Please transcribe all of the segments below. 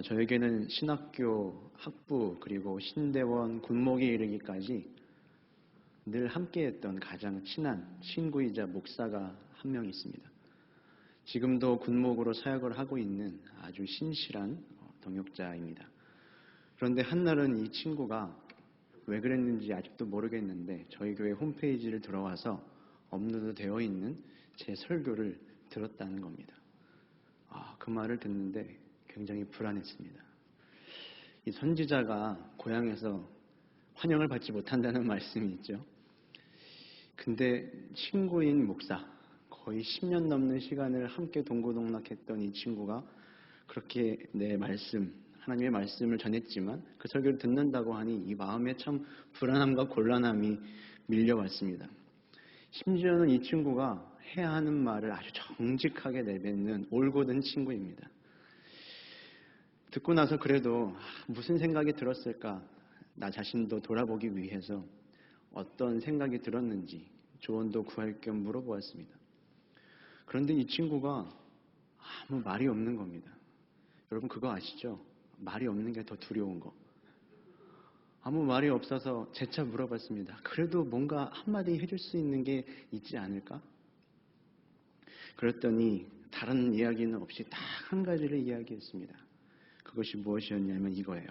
저에게는 신학교, 학부, 그리고 신대원, 군목에 이르기까지 늘 함께했던 가장 친한 친구이자 목사가 한 명 있습니다. 지금도 군목으로 사역을 하고 있는 아주 신실한 동역자입니다. 그런데 한날은 이 친구가 왜 그랬는지 아직도 모르겠는데 저희 교회 홈페이지를 들어와서 업로드 되어 있는 제 설교를 들었다는 겁니다. 그 말을 듣는데 굉장히 불안했습니다. 이 선지자가 고향에서 환영을 받지 못한다는 말씀이 있죠. 근데 친구인 목사, 거의 10년 넘는 시간을 함께 동고동락했던 이 친구가 그렇게 내 말씀, 하나님의 말씀을 전했지만 그 설교를 듣는다고 하니 이 마음에 참 불안함과 곤란함이 밀려왔습니다. 심지어는 이 친구가 해야 하는 말을 아주 정직하게 내뱉는 올곧은 친구입니다. 듣고 나서 그래도 무슨 생각이 들었을까, 나 자신도 돌아보기 위해서 어떤 생각이 들었는지 조언도 구할 겸 물어보았습니다. 그런데 이 친구가 아무 말이 없는 겁니다. 여러분 그거 아시죠? 말이 없는 게 더 두려운 거. 아무 말이 없어서 재차 물어봤습니다. 그래도 뭔가 한마디 해줄 수 있는 게 있지 않을까? 그랬더니 다른 이야기는 없이 딱 한 가지를 이야기했습니다. 그것이 무엇이었냐면 이거예요.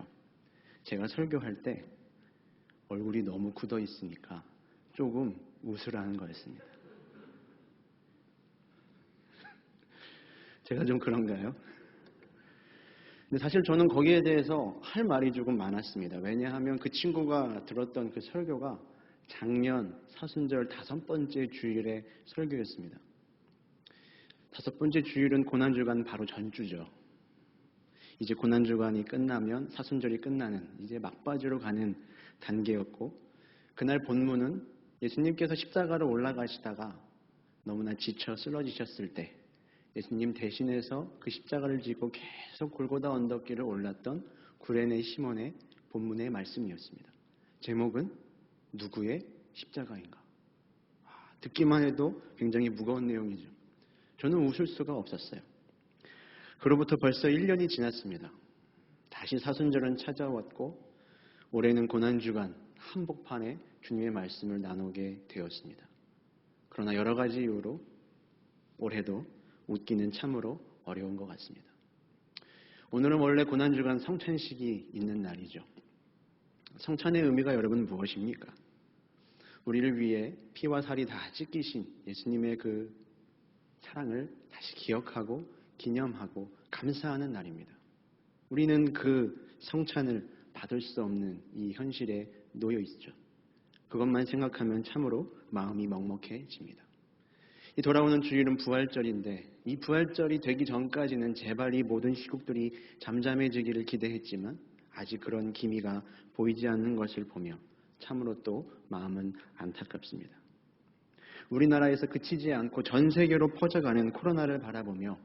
제가 설교할 때 얼굴이 너무 굳어 있으니까 조금 웃으라는 거였습니다. 제가 좀 그런가요? 근데 사실 저는 거기에 대해서 할 말이 조금 많았습니다. 왜냐하면 그 친구가 들었던 그 설교가 작년 사순절 5번째 주일의 설교였습니다. 5번째 주일은 고난주간 바로 전주죠. 이제 고난주간이 끝나면 사순절이 끝나는 이제 막바지로 가는 단계였고, 그날 본문은 예수님께서 십자가로 올라가시다가 너무나 지쳐 쓰러지셨을 때 예수님 대신해서 그 십자가를 지고 계속 골고다 언덕길을 올랐던 구레네 시몬의 본문의 말씀이었습니다. 제목은 누구의 십자가인가? 듣기만 해도 굉장히 무거운 내용이죠. 저는 웃을 수가 없었어요. 그로부터 벌써 1년이 지났습니다. 다시 사순절은 찾아왔고 올해는 고난주간 한복판에 주님의 말씀을 나누게 되었습니다. 그러나 여러 가지 이유로 올해도 웃기는 참으로 어려운 것 같습니다. 오늘은 원래 고난주간 성찬식이 있는 날이죠. 성찬의 의미가 여러분 무엇입니까? 우리를 위해 피와 살이 다 찢기신 예수님의 그 사랑을 다시 기억하고 기념하고 감사하는 날입니다. 우리는 그 성찬을 받을 수 없는 이 현실에 놓여 있죠. 그것만 생각하면 참으로 마음이 먹먹해집니다. 이 돌아오는 주일은 부활절인데 이 부활절이 되기 전까지는 제발 이 모든 시국들이 잠잠해지기를 기대했지만 아직 그런 기미가 보이지 않는 것을 보며 참으로 또 마음은 안타깝습니다. 우리나라에서 그치지 않고 전 세계로 퍼져가는 코로나를 바라보며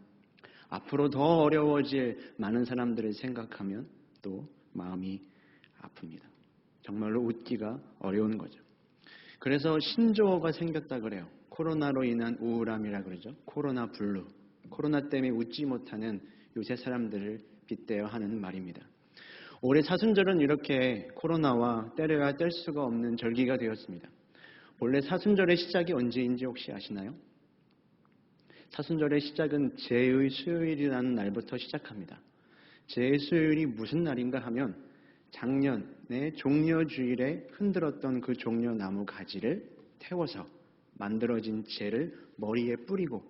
앞으로 더 어려워질 많은 사람들을 생각하면 또 마음이 아픕니다. 정말로 웃기가 어려운 거죠. 그래서 신조어가 생겼다 그래요. 코로나로 인한 우울함이라 그러죠. 코로나 블루. 코로나 때문에 웃지 못하는 요새 사람들을 빗대어 하는 말입니다. 올해 사순절은 이렇게 코로나와 때려야 뗄 수가 없는 절기가 되었습니다. 원래 사순절의 시작이 언제인지 혹시 아시나요? 사순절의 시작은 제의 수요일이라는 날부터 시작합니다. 제의 수요일이 무슨 날인가 하면 작년에 종려주일에 흔들었던 그 종려나무 가지를 태워서 만들어진 재를 머리에 뿌리고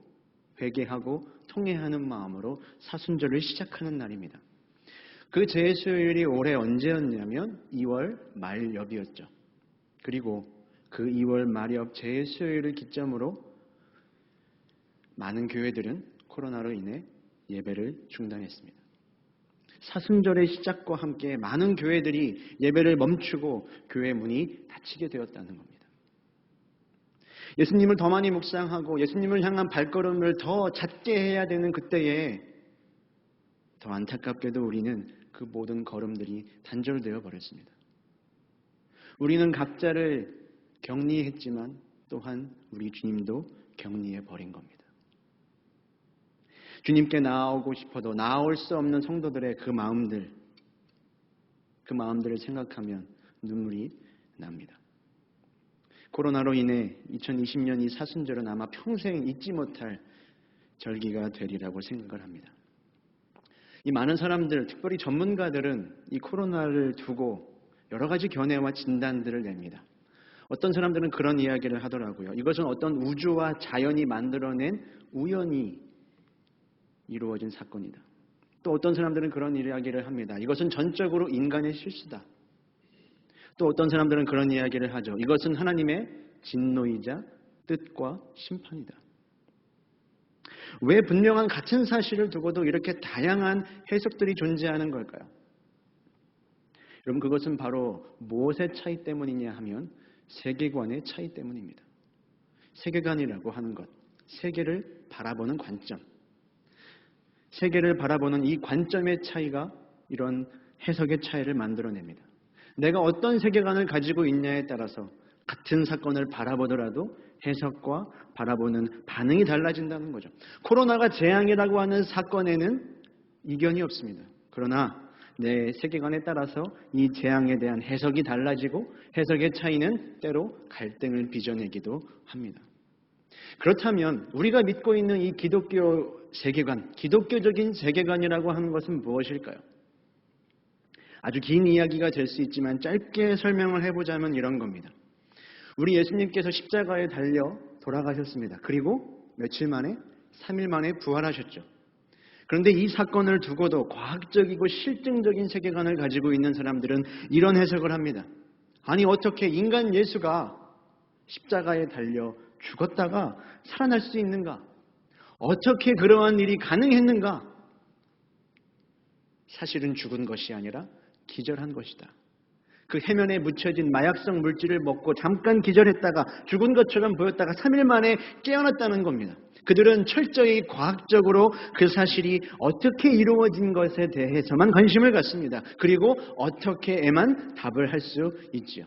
회개하고 통회하는 마음으로 사순절을 시작하는 날입니다. 그 제의 수요일이 올해 언제였냐면 2월 말엽이었죠. 그리고 그 2월 말엽 제의 수요일을 기점으로 많은 교회들은 코로나로 인해 예배를 중단했습니다. 사순절의 시작과 함께 많은 교회들이 예배를 멈추고 교회 문이 닫히게 되었다는 겁니다. 예수님을 더 많이 묵상하고 예수님을 향한 발걸음을 더 잦게 해야 되는 그때에 더 안타깝게도 우리는 그 모든 걸음들이 단절되어 버렸습니다. 우리는 각자를 격리했지만 또한 우리 주님도 격리해 버린 겁니다. 주님께 나아오고 싶어도 나아올 수 없는 성도들의 그 마음들을 생각하면 눈물이 납니다. 코로나로 인해 2020년 이 사순절은 아마 평생 잊지 못할 절기가 되리라고 생각을 합니다. 이 많은 사람들, 특별히 전문가들은 이 코로나를 두고 여러 가지 견해와 진단들을 냅니다. 어떤 사람들은 그런 이야기를 하더라고요. 이것은 어떤 우주와 자연이 만들어낸 우연히 이루어진 사건이다. 또 어떤 사람들은 그런 이야기를 합니다. 이것은 전적으로 인간의 실수다. 또 어떤 사람들은 그런 이야기를 하죠. 이것은 하나님의 진노이자 뜻과 심판이다. 왜 분명한 같은 사실을 두고도 이렇게 다양한 해석들이 존재하는 걸까요? 여러분, 그것은 바로 무엇의 차이 때문이냐 하면 세계관의 차이 때문입니다. 세계관이라고 하는 것, 세계를 바라보는 관점, 세계를 바라보는 이 관점의 차이가 이런 해석의 차이를 만들어냅니다. 내가 어떤 세계관을 가지고 있냐에 따라서 같은 사건을 바라보더라도 해석과 바라보는 반응이 달라진다는 거죠. 코로나가 재앙이라고 하는 사건에는 이견이 없습니다. 그러나 내 세계관에 따라서 이 재앙에 대한 해석이 달라지고 해석의 차이는 때로 갈등을 빚어내기도 합니다. 그렇다면 우리가 믿고 있는 이 기독교 세계관, 기독교적인 세계관이라고 하는 것은 무엇일까요? 아주 긴 이야기가 될 수 있지만 짧게 설명을 해보자면 이런 겁니다. 우리 예수님께서 십자가에 달려 돌아가셨습니다. 그리고 며칠 만에, 3일 만에 부활하셨죠. 그런데 이 사건을 두고도 과학적이고 실증적인 세계관을 가지고 있는 사람들은 이런 해석을 합니다. 아니, 어떻게 인간 예수가 십자가에 달려 죽었다가 살아날 수 있는가? 어떻게 그러한 일이 가능했는가? 사실은 죽은 것이 아니라 기절한 것이다. 그 해면에 묻혀진 마약성 물질을 먹고 잠깐 기절했다가 죽은 것처럼 보였다가 3일 만에 깨어났다는 겁니다. 그들은 철저히 과학적으로 그 사실이 어떻게 이루어진 것에 대해서만 관심을 갖습니다. 그리고 어떻게에만 답을 할 수 있지요.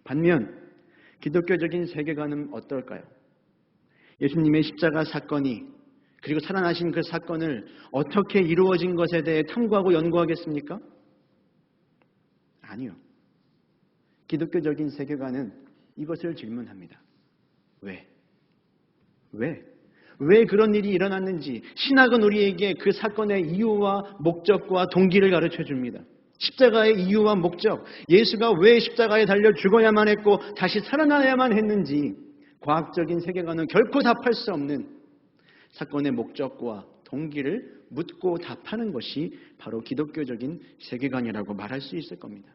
반면 기독교적인 세계관은 어떨까요? 예수님의 십자가 사건이 그리고 살아나신 그 사건을 어떻게 이루어진 것에 대해 탐구하고 연구하겠습니까? 아니요. 기독교적인 세계관은 이것을 질문합니다. 왜? 왜 그런 일이 일어났는지 신학은 우리에게 그 사건의 이유와 목적과 동기를 가르쳐 줍니다. 십자가의 이유와 목적, 예수가 왜 십자가에 달려 죽어야만 했고 다시 살아나야만 했는지 과학적인 세계관은 결코 답할 수 없는 사건의 목적과 동기를 묻고 답하는 것이 바로 기독교적인 세계관이라고 말할 수 있을 겁니다.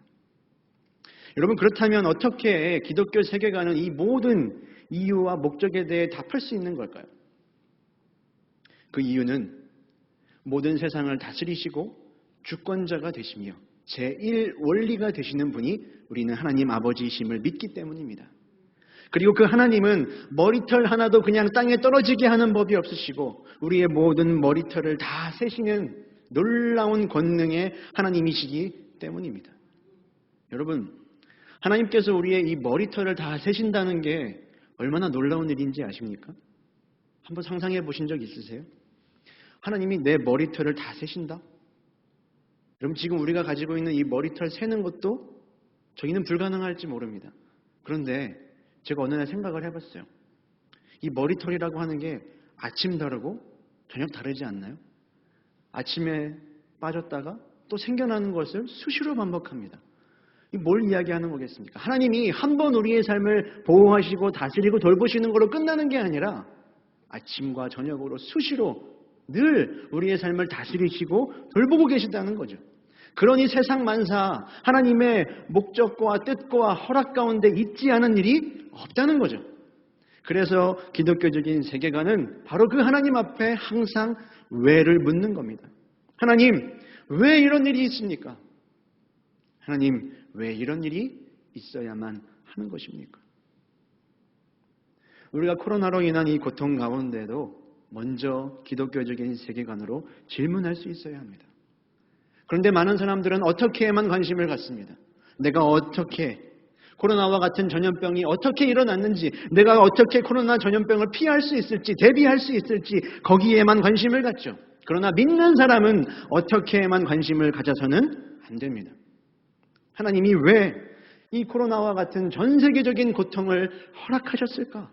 여러분, 그렇다면 어떻게 기독교 세계관은 이 모든 이유와 목적에 대해 답할 수 있는 걸까요? 그 이유는 모든 세상을 다스리시고 주권자가 되시며 제1원리가 되시는 분이 우리는 하나님 아버지이심을 믿기 때문입니다. 그리고 그 하나님은 머리털 하나도 그냥 땅에 떨어지게 하는 법이 없으시고 우리의 모든 머리털을 다 세시는 놀라운 권능의 하나님이시기 때문입니다. 여러분, 하나님께서 우리의 이 머리털을 다 세신다는 게 얼마나 놀라운 일인지 아십니까? 한번 상상해 보신 적 있으세요? 하나님이 내 머리털을 다 세신다? 여러분, 지금 우리가 가지고 있는 이 머리털 세는 것도 저희는 불가능할지 모릅니다. 그런데 제가 어느 날 생각을 해봤어요. 이 머리털이라고 하는 게 아침 다르고 저녁 다르지 않나요? 아침에 빠졌다가 또 생겨나는 것을 수시로 반복합니다. 뭘 이야기하는 거겠습니까? 하나님이 한 번 우리의 삶을 보호하시고 다스리고 돌보시는 걸로 끝나는 게 아니라 아침과 저녁으로 수시로 늘 우리의 삶을 다스리시고 돌보고 계시다는 거죠. 그러니 세상 만사 하나님의 목적과 뜻과 허락 가운데 있지 않은 일이 없다는 거죠. 그래서 기독교적인 세계관은 바로 그 하나님 앞에 항상 왜를 묻는 겁니다. 하나님, 왜 이런 일이 있습니까? 하나님, 왜 이런 일이 있어야만 하는 것입니까? 우리가 코로나로 인한 이 고통 가운데도 먼저 기독교적인 세계관으로 질문할 수 있어야 합니다. 그런데 많은 사람들은 어떻게에만 관심을 갖습니다. 내가 어떻게, 코로나와 같은 전염병이 어떻게 일어났는지, 내가 어떻게 코로나 전염병을 피할 수 있을지, 대비할 수 있을지 거기에만 관심을 갖죠. 그러나 믿는 사람은 어떻게만 관심을 가져서는 안 됩니다. 하나님이 왜 이 코로나와 같은 전 세계적인 고통을 허락하셨을까?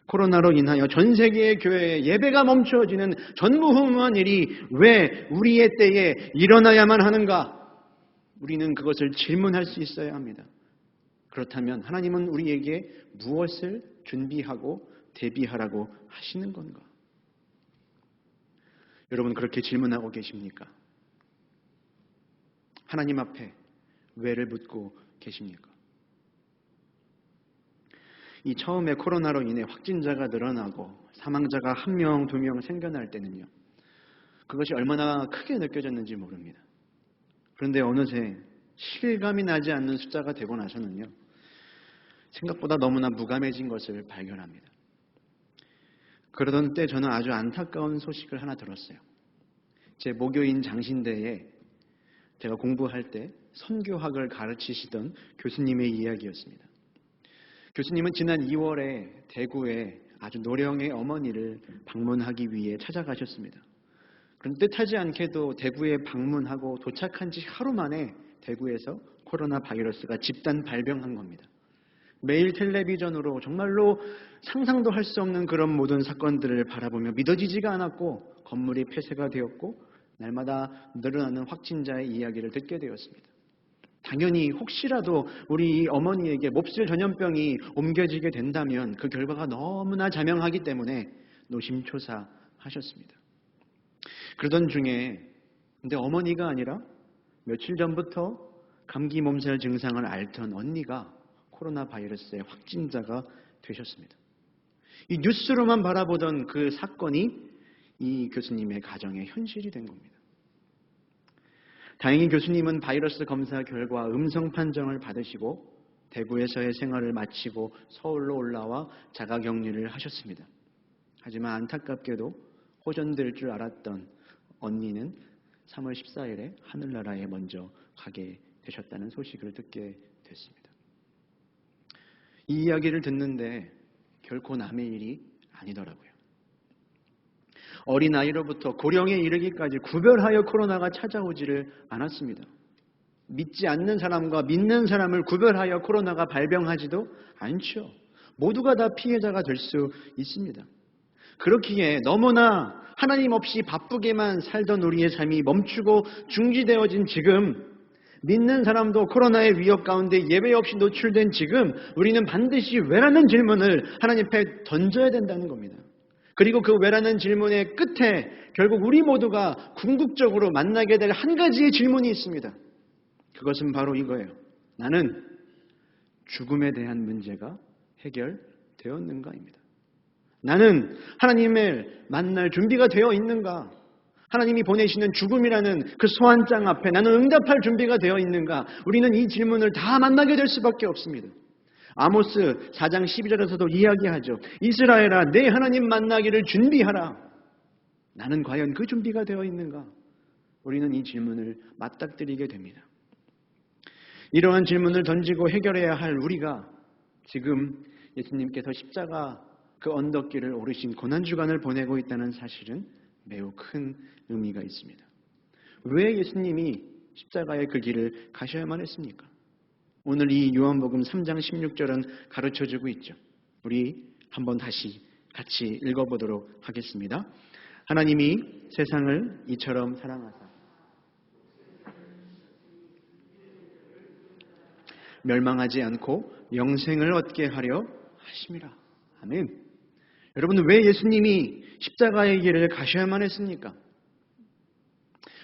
코로나로 인하여 전 세계의 교회에 예배가 멈추어지는 전무후무한 일이 왜 우리의 때에 일어나야만 하는가? 우리는 그것을 질문할 수 있어야 합니다. 그렇다면 하나님은 우리에게 무엇을 준비하고 대비하라고 하시는 건가? 여러분 그렇게 질문하고 계십니까? 하나님 앞에 왜를 묻고 계십니까? 이 처음에 코로나로 인해 확진자가 늘어나고 사망자가 1명, 2명 생겨날 때는요. 그것이 얼마나 크게 느껴졌는지 모릅니다. 그런데 어느새 실감이 나지 않는 숫자가 되고 나서는요. 생각보다 너무나 무감해진 것을 발견합니다. 그러던 때 저는 아주 안타까운 소식을 하나 들었어요. 제 목요인 장신대에 제가 공부할 때 선교학을 가르치시던 교수님의 이야기였습니다. 교수님은 지난 2월에 대구에 아주 노령의 어머니를 방문하기 위해 찾아가셨습니다. 그런데 뜻하지 않게도 대구에 방문하고 도착한 지 하루 만에 대구에서 코로나 바이러스가 집단 발병한 겁니다. 매일 텔레비전으로 정말로 상상도 할 수 없는 그런 모든 사건들을 바라보며 믿어지지가 않았고 건물이 폐쇄가 되었고 날마다 늘어나는 확진자의 이야기를 듣게 되었습니다. 당연히 혹시라도 우리 어머니에게 몹쓸 전염병이 옮겨지게 된다면 그 결과가 너무나 자명하기 때문에 노심초사하셨습니다. 그러던 중에 근데 어머니가 아니라 며칠 전부터 감기 몸살 증상을 앓던 언니가 코로나 바이러스의 확진자가 되셨습니다. 이 뉴스로만 바라보던 그 사건이 이 교수님의 가정의 현실이 된 겁니다. 다행히 교수님은 바이러스 검사 결과 음성 판정을 받으시고 대구에서의 생활을 마치고 서울로 올라와 자가격리를 하셨습니다. 하지만 안타깝게도 호전될 줄 알았던 언니는 3월 14일에 하늘나라에 먼저 가게 되셨다는 소식을 듣게 됐습니다. 이 이야기를 듣는데 결코 남의 일이 아니더라고요. 어린아이로부터 고령에 이르기까지 구별하여 코로나가 찾아오지를 않았습니다. 믿지 않는 사람과 믿는 사람을 구별하여 코로나가 발병하지도 않죠. 모두가 다 피해자가 될 수 있습니다. 그렇기에 너무나 하나님 없이 바쁘게만 살던 우리의 삶이 멈추고 중지되어진 지금, 믿는 사람도 코로나의 위협 가운데 예외 없이 노출된 지금, 우리는 반드시 왜라는 질문을 하나님 앞에 던져야 된다는 겁니다. 그리고 그 왜라는 질문의 끝에 결국 우리 모두가 궁극적으로 만나게 될 한 가지의 질문이 있습니다. 그것은 바로 이거예요. 나는 죽음에 대한 문제가 해결되었는가입니다. 나는 하나님을 만날 준비가 되어 있는가? 하나님이 보내시는 죽음이라는 그 소환장 앞에 나는 응답할 준비가 되어 있는가? 우리는 이 질문을 다 만나게 될 수밖에 없습니다. 아모스 4장 12절에서도 이야기하죠. 이스라엘아, 내 하나님 만나기를 준비하라. 나는 과연 그 준비가 되어 있는가? 우리는 이 질문을 맞닥뜨리게 됩니다. 이러한 질문을 던지고 해결해야 할 우리가 지금 예수님께서 십자가 그 언덕길을 오르신 고난주간을 보내고 있다는 사실은 매우 큰 의미가 있습니다. 왜 예수님이 십자가의 그 길을 가셔야만 했습니까? 오늘 이 요한복음 3장 16절은 가르쳐주고 있죠. 우리 한번 다시 같이 읽어보도록 하겠습니다. 하나님이 세상을 이처럼 사랑하사 멸망하지 않고 영생을 얻게 하려 하심이라. 아멘. 여러분, 왜 예수님이 십자가의 길을 가셔야만 했습니까?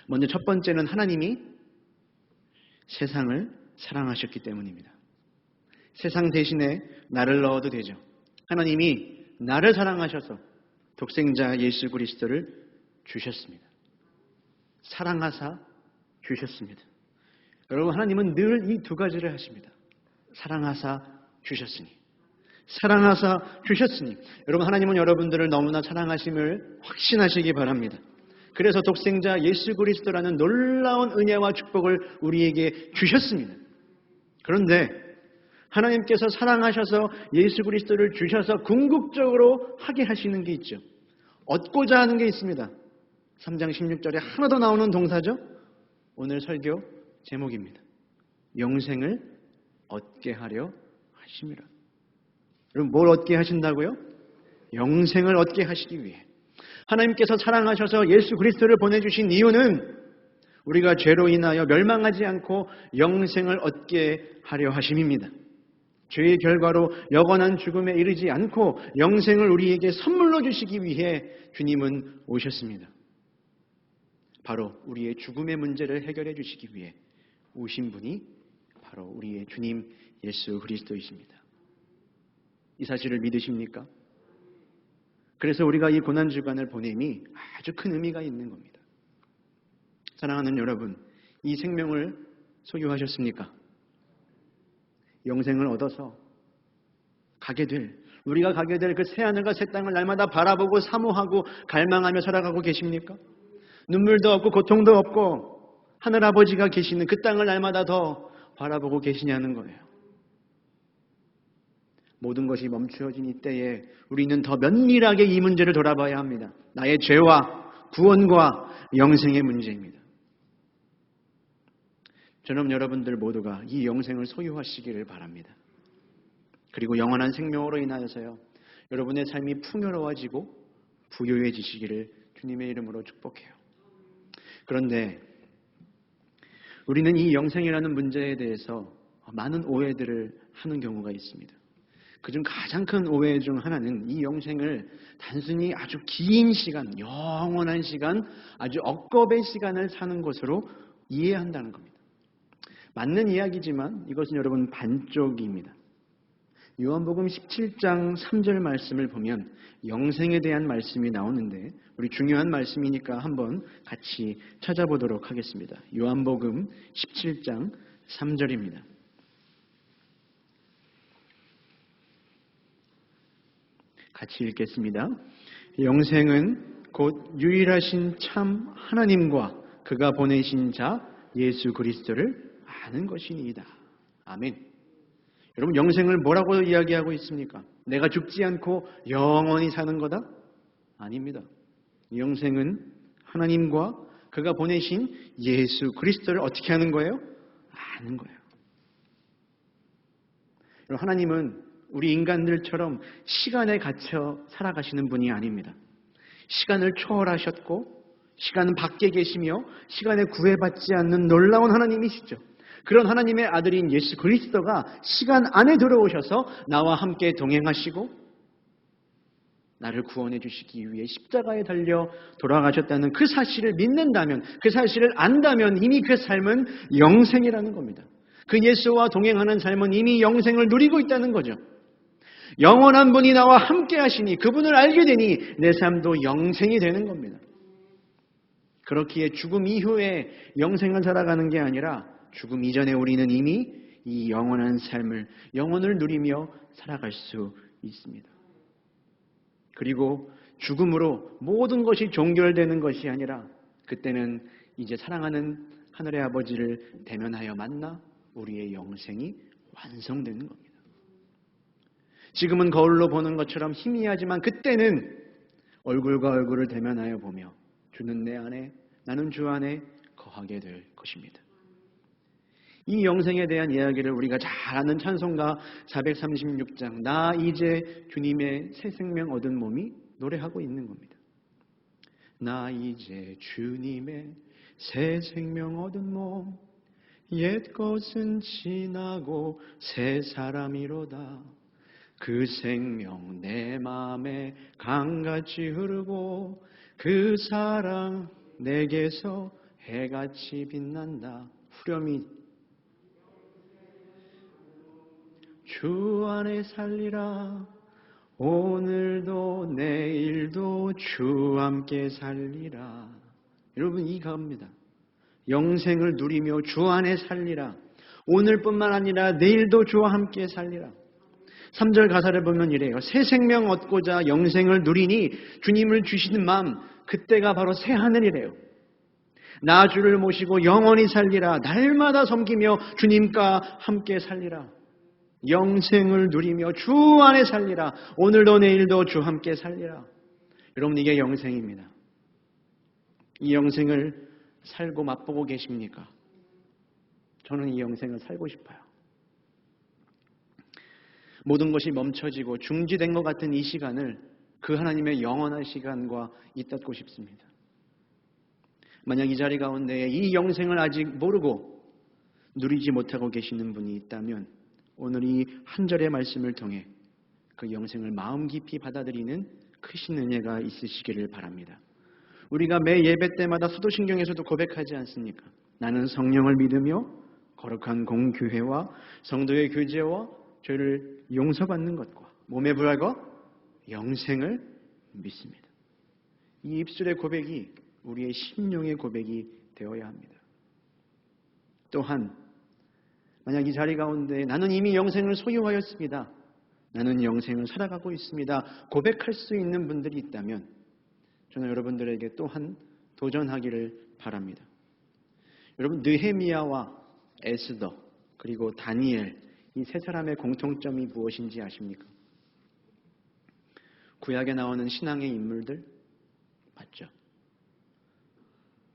먼저 첫 번째는 하나님이 세상을 사랑하셨기 때문입니다. 세상 대신에 나를 넣어도 되죠. 하나님이 나를 사랑하셔서 독생자 예수 그리스도를 주셨습니다. 사랑하사 주셨습니다. 여러분, 하나님은 늘 이 두 가지를 하십니다. 사랑하사 주셨으니, 사랑하사 주셨으니. 여러분, 하나님은 여러분들을 너무나 사랑하심을 확신하시기 바랍니다. 그래서 독생자 예수 그리스도라는 놀라운 은혜와 축복을 우리에게 주셨습니다. 그런데 하나님께서 사랑하셔서 예수 그리스도를 주셔서 궁극적으로 하게 하시는 게 있죠. 얻고자 하는 게 있습니다. 3장 16절에 하나 더 나오는 동사죠. 오늘 설교 제목입니다. 영생을 얻게 하려 하심이라. 여러분 뭘 얻게 하신다고요? 영생을 얻게 하시기 위해. 하나님께서 사랑하셔서 예수 그리스도를 보내주신 이유는 우리가 죄로 인하여 멸망하지 않고 영생을 얻게 하려 하심입니다. 죄의 결과로 영원한 죽음에 이르지 않고 영생을 우리에게 선물로 주시기 위해 주님은 오셨습니다. 바로 우리의 죽음의 문제를 해결해 주시기 위해 오신 분이 바로 우리의 주님 예수 그리스도이십니다. 이 사실을 믿으십니까? 그래서 우리가 이 고난주간을 보냄이 아주 큰 의미가 있는 겁니다. 사랑하는 여러분, 이 생명을 소유하셨습니까? 영생을 얻어서 우리가 가게 될 그 새하늘과 새 땅을 날마다 바라보고 사모하고 갈망하며 살아가고 계십니까? 눈물도 없고 고통도 없고 하늘아버지가 계시는 그 땅을 날마다 더 바라보고 계시냐는 거예요. 모든 것이 멈추어진 이때에 우리는 더 면밀하게 이 문제를 돌아봐야 합니다. 나의 죄와 구원과 영생의 문제입니다. 저는 여러분들 모두가 이 영생을 소유하시기를 바랍니다. 그리고 영원한 생명으로 인하여서요, 여러분의 삶이 풍요로워지고 부유해지시기를 주님의 이름으로 축복해요. 그런데 우리는 이 영생이라는 문제에 대해서 많은 오해들을 하는 경우가 있습니다. 그중 가장 큰 오해 중 하나는 이 영생을 단순히 아주 긴 시간, 영원한 시간, 아주 억겁의 시간을 사는 것으로 이해한다는 겁니다. 맞는 이야기지만 이것은 여러분 반쪽입니다. 요한복음 17장 3절 말씀을 보면 영생에 대한 말씀이 나오는데 우리 중요한 말씀이니까 한번 같이 찾아보도록 하겠습니다. 요한복음 17장 3절입니다. 같이 읽겠습니다. 영생은 곧 유일하신 참 하나님과 그가 보내신 자 예수 그리스도를 아는 것이니이다. 아멘. 여러분 영생을 뭐라고 이야기하고 있습니까? 내가 죽지 않고 영원히 사는 거다? 아닙니다. 영생은 하나님과 그가 보내신 예수 그리스도를 어떻게 하는 거예요? 아는 거예요. 여러분 하나님은 우리 인간들처럼 시간에 갇혀 살아가시는 분이 아닙니다. 시간을 초월하셨고 시간은 밖에 계시며 시간에 구애받지 않는 놀라운 하나님이시죠. 그런 하나님의 아들인 예수 그리스도가 시간 안에 들어오셔서 나와 함께 동행하시고 나를 구원해 주시기 위해 십자가에 달려 돌아가셨다는 그 사실을 믿는다면, 그 사실을 안다면 이미 그 삶은 영생이라는 겁니다. 그 예수와 동행하는 삶은 이미 영생을 누리고 있다는 거죠. 영원한 분이 나와 함께 하시니 그분을 알게 되니 내 삶도 영생이 되는 겁니다. 그렇기에 죽음 이후에 영생을 살아가는 게 아니라 죽음 이전에 우리는 이미 이 영원한 삶을, 영원을 누리며 살아갈 수 있습니다. 그리고 죽음으로 모든 것이 종결되는 것이 아니라 그때는 이제 사랑하는 하늘의 아버지를 대면하여 만나 우리의 영생이 완성되는 겁니다. 지금은 거울로 보는 것처럼 희미하지만 그때는 얼굴과 얼굴을 대면하여 보며 주는 내 안에, 나는 주 안에 거하게 될 것입니다. 이 영생에 대한 이야기를 우리가 잘 아는 찬송가 436장 나 이제 주님의 새 생명 얻은 몸이 노래하고 있는 겁니다. 나 이제 주님의 새 생명 얻은 몸 옛 것은 지나고 새 사람이로다. 그 생명 내 마음에 강같이 흐르고 그 사랑 내게서 해같이 빛난다. 후렴이 주 안에 살리라. 오늘도 내일도 주 함께 살리라. 여러분 이 가사입니다. 영생을 누리며 주 안에 살리라. 오늘뿐만 아니라 내일도 주와 함께 살리라. 3절 가사를 보면 이래요. 새 생명 얻고자 영생을 누리니 주님을 주시는 마음, 그때가 바로 새 하늘이래요. 나 주를 모시고 영원히 살리라. 날마다 섬기며 주님과 함께 살리라. 영생을 누리며 주 안에 살리라. 오늘도 내일도 주 함께 살리라. 여러분, 이게 영생입니다. 이 영생을 살고 맛보고 계십니까? 저는 이 영생을 살고 싶어요. 모든 것이 멈춰지고 중지된 것 같은 이 시간을 그 하나님의 영원한 시간과 잇닫고 싶습니다. 만약 이 자리 가운데 이 영생을 아직 모르고 누리지 못하고 계시는 분이 있다면 오늘 이 한 절의 말씀을 통해 그 영생을 마음 깊이 받아들이는 크신 은혜가 있으시기를 바랍니다. 우리가 매 예배 때마다 사도신경에서도 고백하지 않습니까? 나는 성령을 믿으며 거룩한 공교회와 성도의 교제와 죄를 용서받는 것과 몸에 부활과 영생을 믿습니다. 이 입술의 고백이 우리의 심령의 고백이 되어야 합니다. 또한 만약 이 자리 가운데 나는 이미 영생을 소유하였습니다. 나는 영생을 살아가고 있습니다. 고백할 수 있는 분들이 있다면 저는 여러분들에게 또한 도전하기를 바랍니다. 여러분, 느헤미야와 에스더 그리고 다니엘 이 세 사람의 공통점이 무엇인지 아십니까? 구약에 나오는 신앙의 인물들 맞죠?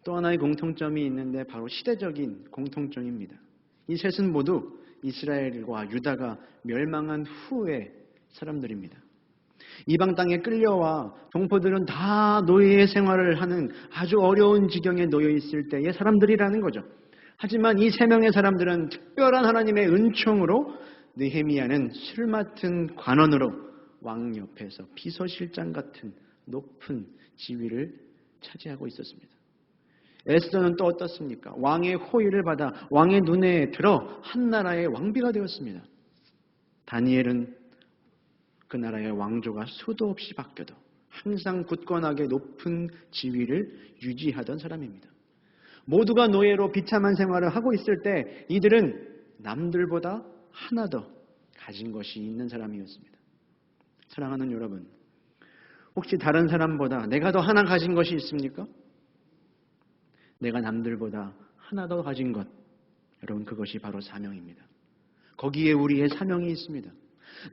또 하나의 공통점이 있는데 바로 시대적인 공통점입니다. 이 셋은 모두 이스라엘과 유다가 멸망한 후의 사람들입니다. 이방 땅에 끌려와 동포들은 다 노예의 생활을 하는 아주 어려운 지경에 놓여 있을 때의 사람들이라는 거죠. 하지만 이 세 명의 사람들은 특별한 하나님의 은총으로 느헤미야는 술 맡은 관원으로 왕 옆에서 비서실장 같은 높은 지위를 차지하고 있었습니다. 에스더는 또 어떻습니까? 왕의 호의를 받아 왕의 눈에 들어 한 나라의 왕비가 되었습니다. 다니엘은 그 나라의 왕조가 수도 없이 바뀌어도 항상 굳건하게 높은 지위를 유지하던 사람입니다. 모두가 노예로 비참한 생활을 하고 있을 때 이들은 남들보다 하나 더 가진 것이 있는 사람이었습니다. 사랑하는 여러분, 혹시 다른 사람보다 내가 더 하나 가진 것이 있습니까? 내가 남들보다 하나 더 가진 것, 여러분 그것이 바로 사명입니다. 거기에 우리의 사명이 있습니다.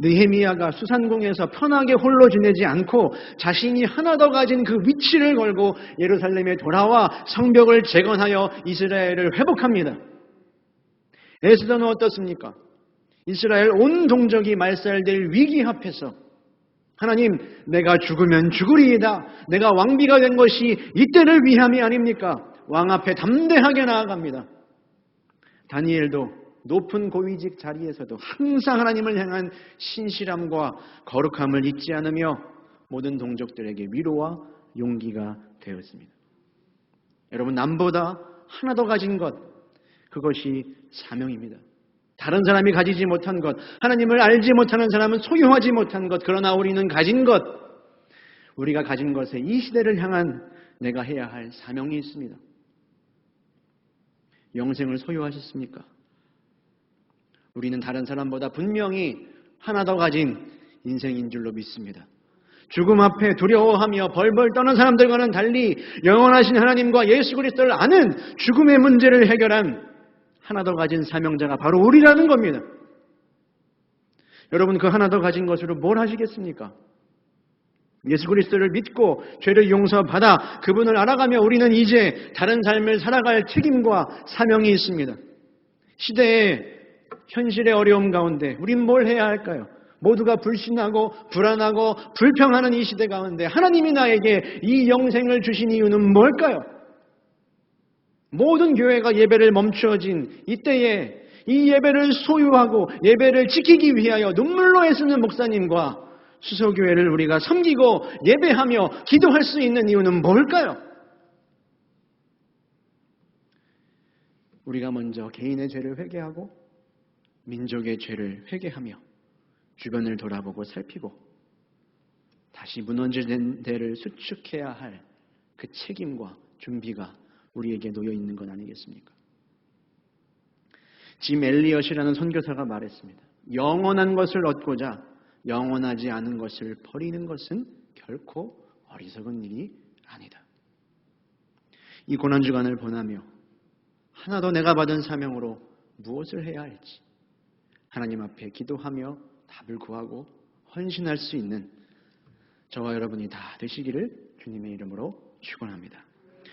느헤미야가 수산궁에서 편하게 홀로 지내지 않고 자신이 하나 더 가진 그 위치를 걸고 예루살렘에 돌아와 성벽을 재건하여 이스라엘을 회복합니다. 에스더는 어떻습니까? 이스라엘 온 동족이 말살될 위기 앞에서 하나님, 내가 죽으면 죽으리이다. 내가 왕비가 된 것이 이때를 위함이 아닙니까? 왕 앞에 담대하게 나아갑니다. 다니엘도 높은 고위직 자리에서도 항상 하나님을 향한 신실함과 거룩함을 잊지 않으며 모든 동족들에게 위로와 용기가 되었습니다. 여러분, 남보다 하나 더 가진 것, 그것이 사명입니다. 다른 사람이 가지지 못한 것, 하나님을 알지 못하는 사람은 소유하지 못한 것, 그러나 우리는 가진 것, 우리가 가진 것에 이 시대를 향한 내가 해야 할 사명이 있습니다. 영생을 소유하셨습니까? 우리는 다른 사람보다 분명히 하나 더 가진 인생인 줄로 믿습니다. 죽음 앞에 두려워하며 벌벌 떠는 사람들과는 달리 영원하신 하나님과 예수 그리스도를 아는 죽음의 문제를 해결한 하나 더 가진 사명자가 바로 우리라는 겁니다. 여러분, 그 하나 더 가진 것으로 뭘 하시겠습니까? 예수 그리스도를 믿고 죄를 용서받아 그분을 알아가며 우리는 이제 다른 삶을 살아갈 책임과 사명이 있습니다. 시대의 현실의 어려움 가운데 우린 뭘 해야 할까요? 모두가 불신하고 불안하고 불평하는 이 시대 가운데 하나님이 나에게 이 영생을 주신 이유는 뭘까요? 모든 교회가 예배를 멈추어진 이때에 이 예배를 소유하고 예배를 지키기 위하여 눈물로 애쓰는 목사님과 수소교회를 우리가 섬기고 예배하며 기도할 수 있는 이유는 뭘까요? 우리가 먼저 개인의 죄를 회개하고 민족의 죄를 회개하며 주변을 돌아보고 살피고 다시 무너진 데를 수축해야 할 그 책임과 준비가 우리에게 놓여 있는 건 아니겠습니까? 짐 엘리엇이라는 선교사가 말했습니다. 영원한 것을 얻고자 영원하지 않은 것을 버리는 것은 결코 어리석은 일이 아니다. 이 고난주간을 보내며 하나 더 내가 받은 사명으로 무엇을 해야 할지 하나님 앞에 기도하며 답을 구하고 헌신할 수 있는 저와 여러분이 다 되시기를 주님의 이름으로 축원합니다.